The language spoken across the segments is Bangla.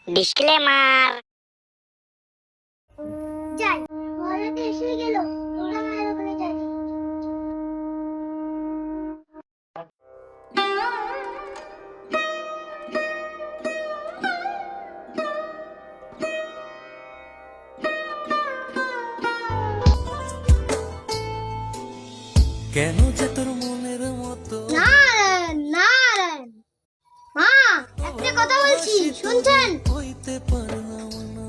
ডিসক্লেমার। যাই ঘরেতে এসে গেল, তোরা মায়ের ওখানে যাই। কেন যে তোর মনের মতো নারায়ণ নারায়ণ। মা, একটা কথা বলছি, শুনছেন? হইতে পারলাম না।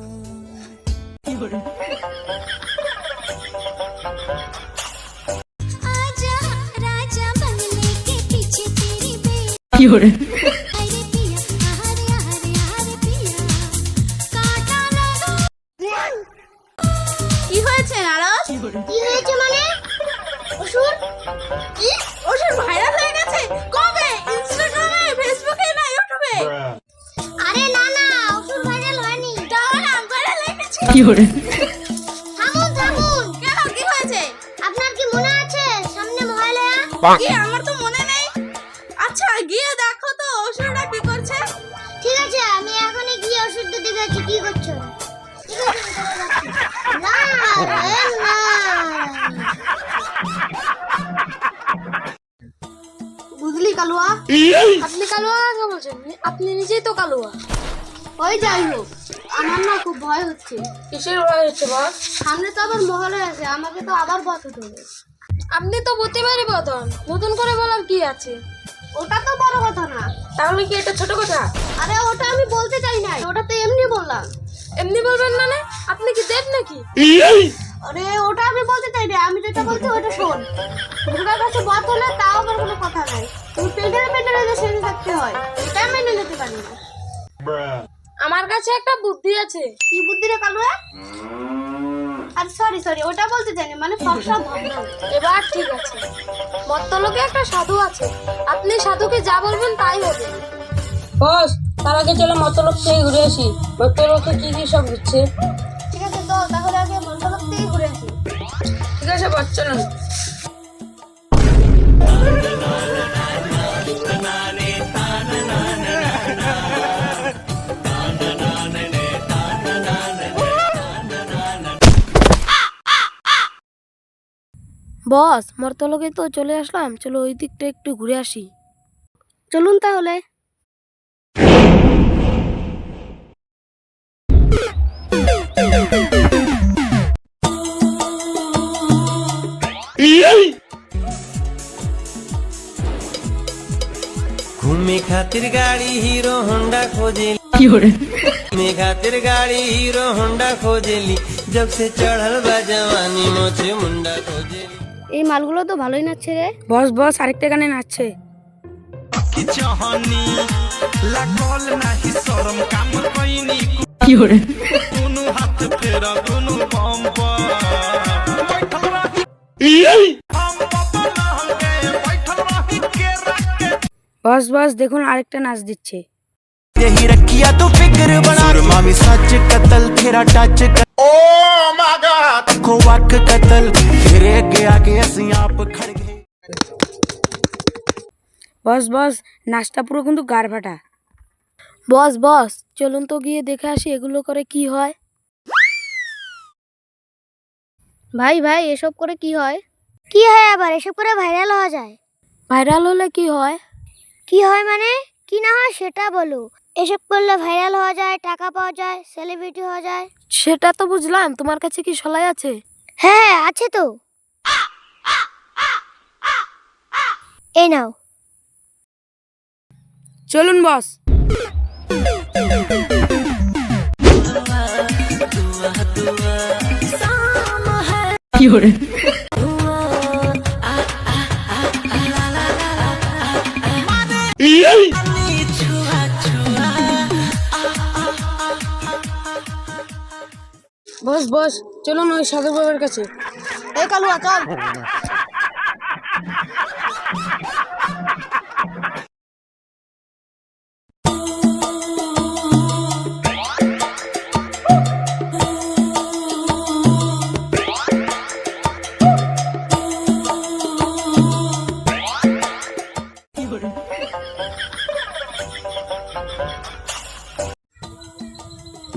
आजा राजा बंगले के पीछे तेरी बेटी। Fiore. अरे पिया, हरे हरे हरे पिया, काटा लगा। কি হয়েছে নারদ? কি হয়েছে মানে? অসুর? কি ওষুধ ভাইরাল হয়ে গেছে? কবে? ইনস্টাগ্রামে, ফেসবুকে না ইউটিউবে? আরে না না, অসুর ভাইরাল হয়নি। তাহলে ভাইরাল হয়ে গেছে। Fiore. থামুন থামুন। কেন কি হয়েছে? আপনার কি মনে আছে সামনে মহালয়া? কি আমার তো মনে নেই। আচ্ছা গিয়ে দেখো তো অসুরটা কি করছে। ঠিক আছে, আমি এখনই গিয়ে ওষুধ দিতে গেছি। কি করছো? ঠিক আছে, আমি চলে যাচ্ছি। নারায়ণ নারায়ণ। বুঝলি কালুয়া? আপনি কালুয়া কাকে বলছেন? আপনি নিজেই তো কালুয়া। ওই যাই হোক, আমার না খুব ভয় হচ্ছে। কিসের ভয় হচ্ছে বস? সামনে তো আবার মহালয়া আছে, আমাকে তো আবার বসাতে হবে। আপনি তো প্রতিবারই বদন, নতুন করে বলার কি আছে? ওটা তো বড় কথা না। তাহলে কি এটা ছোট কথা? আরে ওটা আমি বলতে চাই না, ওটা তো এমনি বললাম। এমনি বলবেন মানে? আপনি কি দেব নাকি? আরে ওটা আমি বলতে চাই না, আমি যেটা বলছি ওটা শোন। দুর্গার কাছে বধ হলে তাও আমার কোনো কথা নাই, তুমি পেটের পেটের যে সেরে থাকতে হয় এটা মেনে নিতে পারি না। আমার কাছে একটা বুদ্ধি আছে। কি বুদ্ধি রে কালুয়া? আরে সরি সরি, ওটা বলতে চাই না, মানে ফর্সা ভদ্র। এবার ঠিক আছে। মত্তলোকে একটা সাধু আছে, আপনি সাধুকে যা বলবেন তাই হবে। বস, তার আগে চলো মতলব থেকে ঘুরে আসি। মতলবকে কি কি সব দিচ্ছে? ঠিক আছে, তো তাহলে আগে মন্ত্রলোক থেকে ঘুরে আসি। ঠিক আছে বস, চলুন। বস, মর্তলোকে তো চলে আসলাম, চলো ওই দিকটা একটু ঘুরে আসি। চলুন তাহলে। घूमे खातिर गाड़ी हीरो होंडा खोजेली। Fiore. घूमे खातिर गाड़ी हीरो होंडा खोजेली। जब से चढ़ल बा जवानी मोछे मुंडा खोजेली। এই মালগুলো তো ভালোই নাচছে রে। বস বস, আরেকটা গানে নাচছে। की चाहनी लागल नाही शरम काम कइनी। Fiore. दोनों हाथ फेरा दोनों बम पर बैठल रही। हम बबला हम गए बैठल रही के रखे। বস बस देखুন আরেকটা नाच দিচ্ছে। यही रखिया तो फिक्र बना मामी सच कतल तेरा टच ओ माय गॉड को वक कतल तेरे आगे ਅਸੀਂ ਆਪ ਖੜ ਗਏ। বস বস, নাচটা পুরো কিন্তু গার ফাটা। বস বস, চলুন তো গিয়ে দেখে আসি এগুলো করে কি হয়। ভাই ভাই, এসব করে কি হয়? কি হয় আবার? এসব করে ভাইরাল হওয়া যায়? ভাইরাল হলে কি হয়? কি হয় মানে? কি না হয় সেটা বলো। এসব করলে ভাইরাল হওয়া যায়, টাকা পাওয়া যায়, সেলিব্রিটি হওয়া যায়। সেটা তো বুঝলাম, তোমার কাছে কি সলাই আছে? হ্যাঁ হ্যাঁ, আছে তো। এই নাও। চলুন বস। Fiore. বস বস, চলুন ওই সাধু বাবার কাছে। এই কালুয়া চল।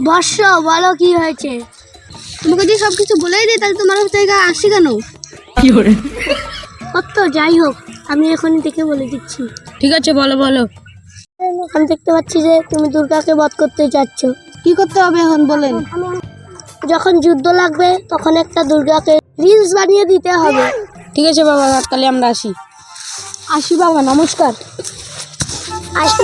বর্ষ বলো কি হয়েছে? তোমাকে যদি সব কিছু বলেই দিই তাহলে তোমার থেকে আসি কেন? তো যাই হোক, আমি এখনই দেখে বলে দিচ্ছি। ঠিক আছে, বলো বলো। আমি দেখতে পাচ্ছি যে তুমি দুর্গাকে বধ করতে যাচ্ছ। কি করতে হবে এখন বলেন? যখন যুদ্ধ লাগবে তখন একটা দুর্গাকে রিলস বানিয়ে দিতে হবে। ঠিক আছে বাবা, তাহলে আমরা আসি। আসি বাবা, নমস্কার। আসি।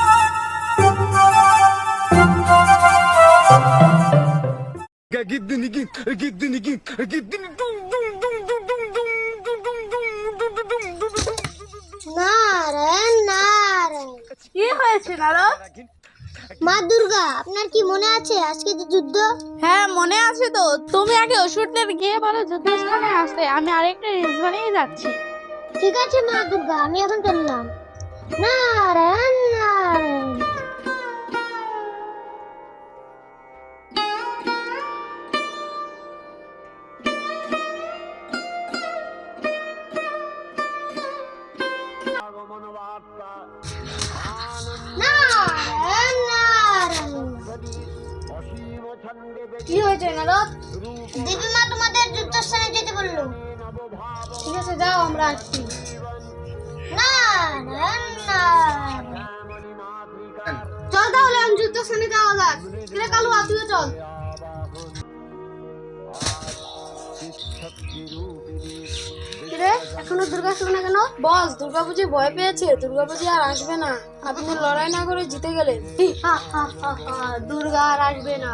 নারায়ণ নারায়ণ। কি হয়েছে নারদ? মা দুর্গা, আপনার কি মনে আছে আজকে যে যুদ্ধ? হ্যাঁ মনে আছে তো। তুমি আগে অসুরদের গিয়ে বলো যুদ্ধস্থানে আসতে, আমি আরেকটা রিলস বানিয়ে যাচ্ছি। ঠিক আছে মা দুর্গা, আমি এখন চললাম। নারায়ণ নারায়ণ। নারায়ণ নারায়ণ। কি হয়েছে নারদ? দেবী মা তোমাদের যুদ্ধস্থানে যেতে বললো। ঠিক আছে যাও, আমরা আসছি। নারায়ণ নারায়ণ। চল তাহলে আমি যুদ্ধস্থানে যাওয়া যাক। কিরে কালুয়া, তুইও চল। কিরে এখনো দুর্গা আসবে না কেন? বস, দুর্গা পুজো ভয় পেয়েছে, দুর্গা পুজো আর আসবে না। আপনি লড়াই না করে জিতে গেলেন। দুর্গা আর আসবে না।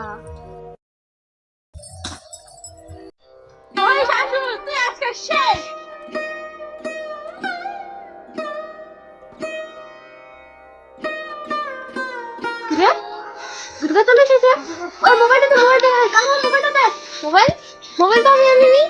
ওই শাশুড়, তুই আজকে শেষ। কিরে দুর্গা চলে এসেছে? ওই মোবাইলটা তো, মোবাইলটা কালুয়া, মোবাইলটা দেখ। মোবাইল মোবাইল তো আমি আনিনি।